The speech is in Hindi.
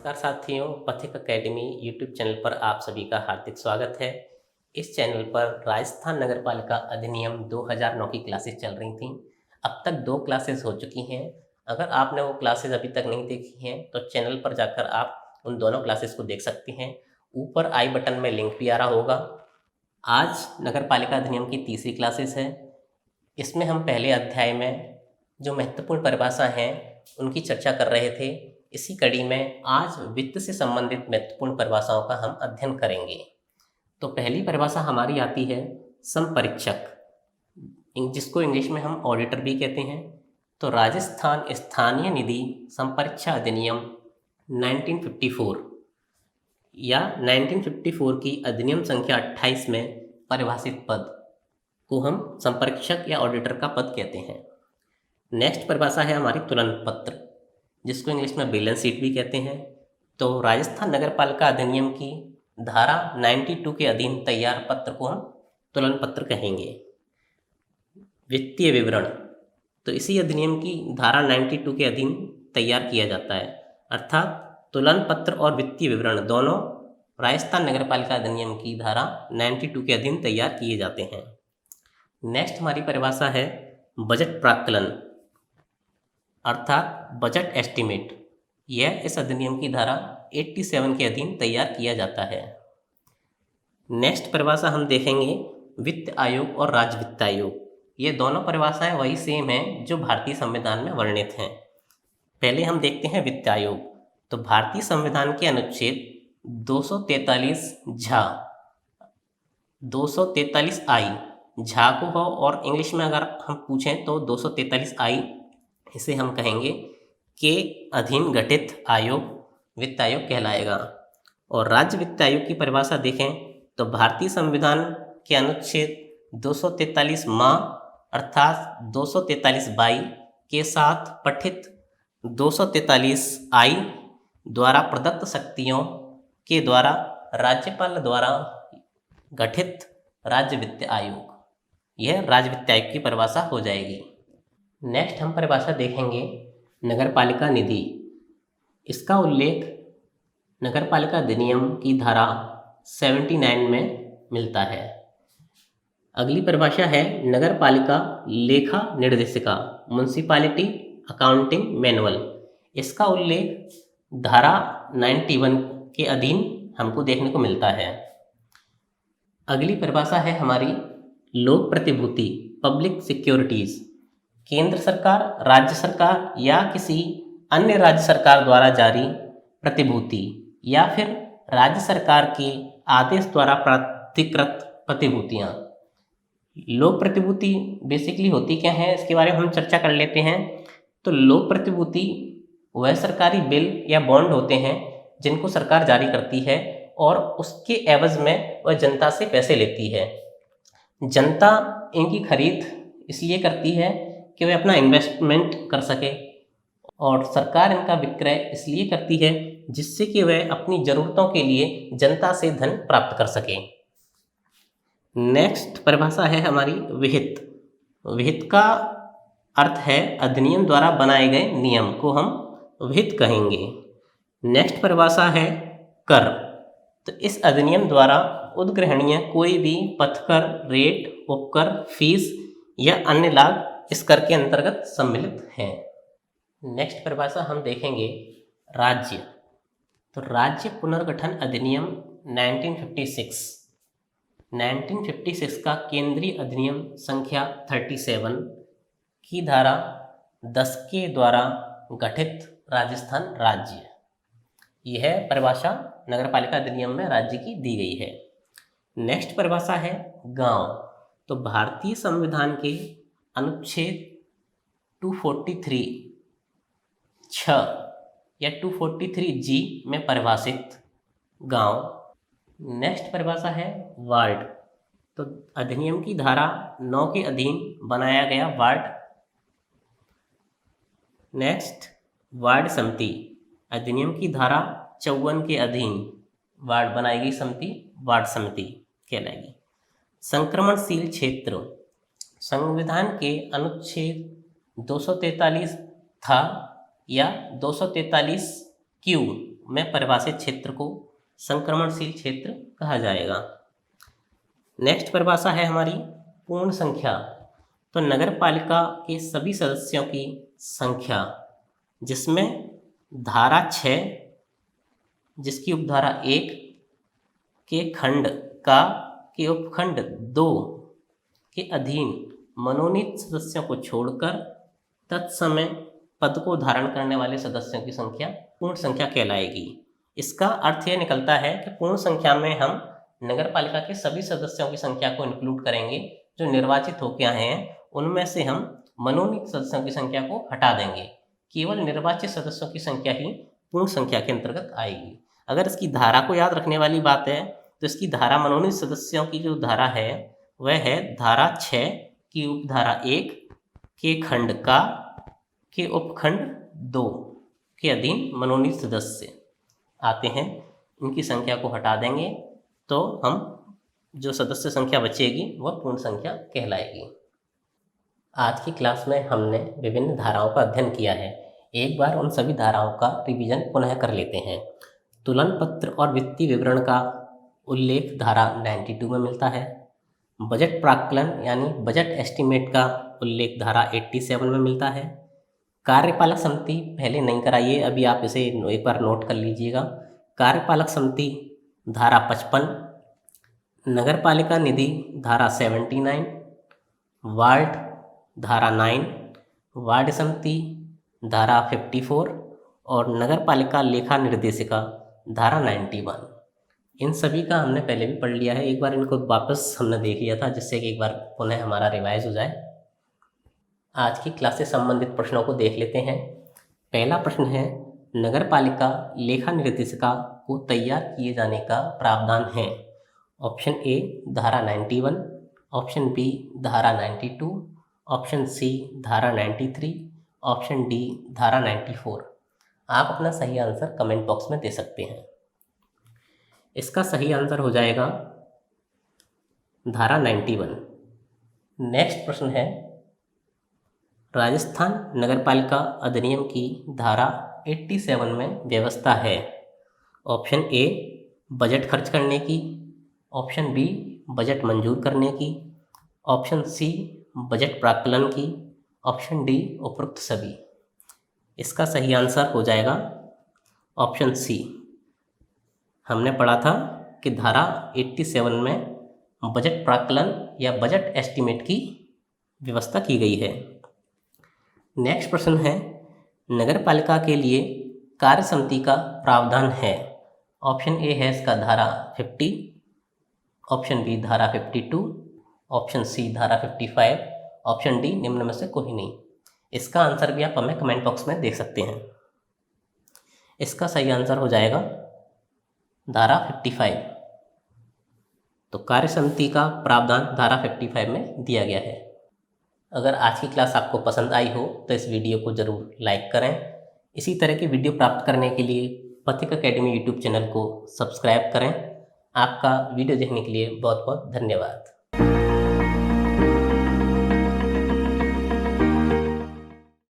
नमस्कार साथियों, पथिक एकेडमी यूट्यूब चैनल पर आप सभी का हार्दिक स्वागत है। इस चैनल पर राजस्थान नगरपालिका अधिनियम 2009 की क्लासेस चल रही थीं। अब तक 2 क्लासेस हो चुकी हैं। अगर आपने वो क्लासेस अभी तक नहीं देखी हैं तो चैनल पर जाकर आप उन दोनों क्लासेस को देख सकते हैं। ऊपर आई बटन में लिंक भी आ रहा होगा। आज नगरपालिका अधिनियम की तीसरी क्लासेस है। इसमें हम पहले अध्याय में जो महत्वपूर्ण परिभाषा हैं उनकी चर्चा कर रहे थे। इसी कड़ी में आज वित्त से संबंधित महत्वपूर्ण परिभाषाओं का हम अध्ययन करेंगे। तो पहली परिभाषा हमारी आती है संपरीक्षक, जिसको इंग्लिश में हम ऑडिटर भी कहते हैं। तो राजस्थान स्थानीय निधि संपरीक्षा अधिनियम 1954 या 1954 की अधिनियम संख्या 28 में परिभाषित पद को हम संपरीक्षक या ऑडिटर का पद कहते हैं। नेक्स्ट परिभाषा है हमारी तुलन पत्र, जिसको इंग्लिश में बैलेंस शीट भी कहते हैं। तो राजस्थान नगरपालिका अधिनियम की धारा 92 के अधीन तैयार पत्र को हम तुलन पत्र कहेंगे। वित्तीय विवरण तो इसी अधिनियम की धारा 92 के अधीन तैयार किया जाता है, अर्थात तुलन पत्र और वित्तीय विवरण दोनों राजस्थान नगरपालिका अधिनियम की धारा 92 के अधीन तैयार किए जाते हैं। नेक्स्ट हमारी परिभाषा है बजट प्राक्कलन, अर्थात बजट एस्टिमेट। यह इस अधिनियम की धारा 87 के अधीन तैयार किया जाता है। नेक्स्ट परिभाषा हम देखेंगे वित्त आयोग और राज्य वित्त आयोग। ये दोनों परिभाषाएं वही सेम हैं जो भारतीय संविधान में वर्णित हैं। पहले हम देखते हैं वित्त आयोग। तो भारतीय संविधान के अनुच्छेद 243 झा 243 आई झा को हो, और इंग्लिश में अगर हम पूछें तो 243 आई इसे हम कहेंगे के अधीन गठित आयोग वित्त आयोग कहलाएगा। और राज्य वित्त आयोग की परिभाषा देखें तो भारतीय संविधान के अनुच्छेद 243 माँ अर्थात 243 बाई के साथ पठित 243 आई द्वारा प्रदत्त शक्तियों के द्वारा राज्यपाल द्वारा गठित राज्य वित्त आयोग, यह राज्य वित्त आयोग की परिभाषा हो जाएगी। नेक्स्ट हम परिभाषा देखेंगे नगरपालिका निधि। इसका उल्लेख नगरपालिका अधिनियम की धारा 79 में मिलता है। अगली परिभाषा है नगरपालिका लेखा निर्देशिका, म्युनिसिपैलिटी अकाउंटिंग मैनुअल। इसका उल्लेख धारा 91 के अधीन हमको देखने को मिलता है। अगली परिभाषा है हमारी लोक प्रतिभूति, पब्लिक सिक्योरिटीज। केंद्र सरकार, राज्य सरकार या किसी अन्य राज्य सरकार द्वारा जारी प्रतिभूति या फिर राज्य सरकार के आदेश द्वारा प्राधिकृत प्रतिभूतियाँ। लोक प्रतिभूति बेसिकली होती क्या है, इसके बारे में हम चर्चा कर लेते हैं। तो लोक प्रतिभूति वह सरकारी बिल या बॉन्ड होते हैं जिनको सरकार जारी करती है और उसके एवज में वह जनता से पैसे लेती है। जनता इनकी खरीद इसलिए करती है कि वह अपना इन्वेस्टमेंट कर सके, और सरकार इनका विक्रय इसलिए करती है जिससे कि वह अपनी ज़रूरतों के लिए जनता से धन प्राप्त कर सके। नेक्स्ट परिभाषा है हमारी विहित। विहित का अर्थ है अधिनियम द्वारा बनाए गए नियम को हम विहित कहेंगे। नेक्स्ट परिभाषा है कर। तो इस अधिनियम द्वारा उद्ग्रहणीय कोई भी पथकर, रेट, उपकर, फीस या अन्य लाभ इस कर के अंतर्गत सम्मिलित हैं। नेक्स्ट परिभाषा हम देखेंगे राज्य। तो राज्य पुनर्गठन अधिनियम 1956 का केंद्रीय अधिनियम संख्या 37 की धारा 10 के द्वारा गठित राजस्थान राज्य, यह परिभाषा नगरपालिका अधिनियम में राज्य की दी गई है। नेक्स्ट परिभाषा है गांव। तो भारतीय संविधान के अनुच्छेद 243 या 243 जी में परिभाषित गांव। नेक्स्ट परिभाषा है वार्ड। तो अधिनियम की धारा 9 के अधीन बनाया गया वार्ड। नेक्स्ट वार्ड समिति। अधिनियम की धारा 54 के अधीन वार्ड बनाई गई समिति वार्ड समिति कहलाएगी। संक्रमणशील क्षेत्र। संविधान के अनुच्छेद 243 था या 243 क्यू में परिभाषित क्षेत्र को संक्रमणशील क्षेत्र कहा जाएगा। नेक्स्ट परिभाषा है हमारी पूर्ण संख्या। तो नगर पालिका के सभी सदस्यों की संख्या जिसमें धारा 6 जिसकी उपधारा 1 के खंड का के उपखंड 2 के अधीन मनोनीत सदस्यों को छोड़कर तत्समय पद को धारण करने वाले सदस्यों की संख्या पूर्ण संख्या कहलाएगी। इसका अर्थ यह निकलता है कि पूर्ण संख्या में हम नगर पालिका के सभी सदस्यों की संख्या को इंक्लूड करेंगे जो निर्वाचित होकर आए हैं, उनमें से हम मनोनीत सदस्यों की संख्या को हटा देंगे, केवल निर्वाचित सदस्यों की संख्या ही पूर्ण संख्या के अंतर्गत आएगी। अगर इसकी धारा को याद रखने वाली बात है तो इसकी धारा मनोनीत सदस्यों की जो धारा है वह है धारा 6 की उपधारा 1 के खंड का के उपखंड 2 के अधीन मनोनीत सदस्य आते हैं। इनकी संख्या को हटा देंगे तो हम जो सदस्य संख्या बचेगी वह पूर्ण संख्या कहलाएगी। आज की क्लास में हमने विभिन्न धाराओं का अध्ययन किया है। एक बार उन सभी धाराओं का रिवीजन पुनः कर लेते हैं। तुलन पत्र और वित्तीय विवरण का उल्लेख धारा 92 में मिलता है। बजट प्राक्कलन यानी बजट एस्टीमेट का उल्लेख धारा 87 में मिलता है। कार्यपालक समिति पहले नहीं कराइए, अभी आप इसे एक बार नोट कर लीजिएगा। कार्यपालक समिति धारा 55, नगर पालिका निधि धारा 79, वार्ड धारा 9, वार्ड समिति धारा 54 और नगर पालिका लेखा निर्देशिका धारा 91। इन सभी का हमने पहले भी पढ़ लिया है, एक बार इनको वापस हमने देख लिया था जिससे कि एक बार पुनः हमारा रिवाइज हो जाए। आज की क्लास से संबंधित प्रश्नों को देख लेते हैं। पहला प्रश्न है, नगर पालिका लेखा निर्देशिका को तैयार किए जाने का प्रावधान है। ऑप्शन ए धारा 91, ऑप्शन बी धारा 92, ऑप्शन सी धारा 93, ऑप्शन डी धारा 94। आप अपना सही आंसर कमेंट बॉक्स में दे सकते हैं। इसका सही आंसर हो जाएगा धारा 91। नेक्स्ट प्रश्न है, राजस्थान नगरपालिका अधिनियम की धारा 87 में व्यवस्था है। ऑप्शन ए बजट खर्च करने की, ऑप्शन बी बजट मंजूर करने की, ऑप्शन सी बजट प्राक्कलन की, ऑप्शन डी उपरोक्त सभी। इसका सही आंसर हो जाएगा ऑप्शन सी। हमने पढ़ा था कि धारा 87 में बजट प्राक्कलन या बजट एस्टीमेट की व्यवस्था की गई है। नेक्स्ट प्रश्न है, नगर पालिका के लिए कार्य समिति का प्रावधान है। ऑप्शन ए है इसका धारा 50, ऑप्शन बी धारा 52, ऑप्शन सी धारा 55, ऑप्शन डी निम्न में से कोई नहीं। इसका आंसर भी आप हमें कमेंट बॉक्स में देख सकते हैं। इसका सही आंसर हो जाएगा धारा 55। तो कार्य समिति का प्रावधान धारा 55 में दिया गया है। अगर आज की क्लास आपको पसंद आई हो तो इस वीडियो को ज़रूर लाइक करें। इसी तरह की वीडियो प्राप्त करने के लिए पथिक अकेडमी यूट्यूब चैनल को सब्सक्राइब करें। आपका वीडियो देखने के लिए बहुत बहुत धन्यवाद।